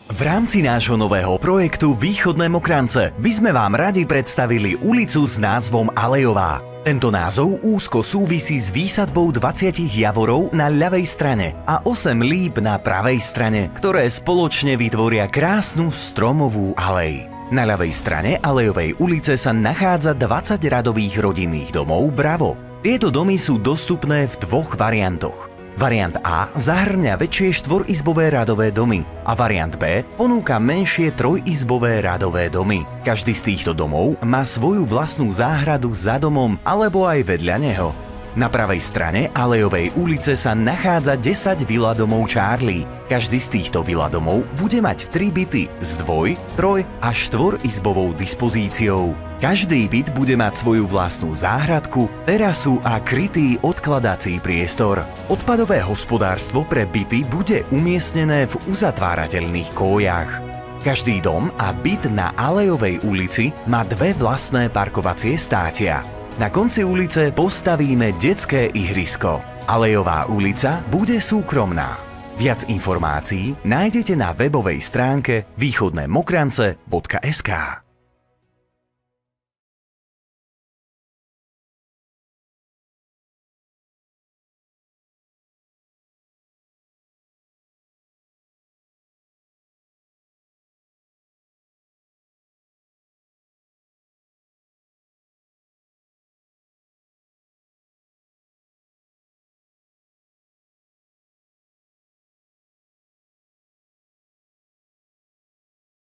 V rámci nášho nového projektu Východné Mokrance by sme vám radi predstavili ulicu s názvom Alejová. Tento názov úzko súvisí s výsadbou 20 javorov na ľavej strane a 8 líp na pravej strane, ktoré spoločne vytvoria krásnu stromovú alej. Na ľavej strane Alejovej ulice sa nachádza 20 radových rodinných domov Bravo. Tieto domy sú dostupné v dvoch variantoch. Variant A zahŕňa väčšie štvorizbové radové domy a variant B ponúka menšie trojizbové radové domy. Každý z týchto domov má svoju vlastnú záhradu za domom alebo aj vedľa neho. Na pravej strane Alejovej ulice sa nachádza 10 villadomov Charlie. Každý z týchto villadomov bude mať 3 byty s dvoj-, troj- a štvorizbovou dispozíciou. Každý byt bude mať svoju vlastnú záhradku, terasu a krytý odkladací priestor. Odpadové hospodárstvo pre byty bude umiestnené v uzatvárateľných kójach. Každý dom a byt na Alejovej ulici má 2 vlastné parkovacie státia. Na konci ulice postavíme detské ihrisko. Alejová ulica bude súkromná. Viac informácií nájdete na webovej stránke východnemokrantce.sk.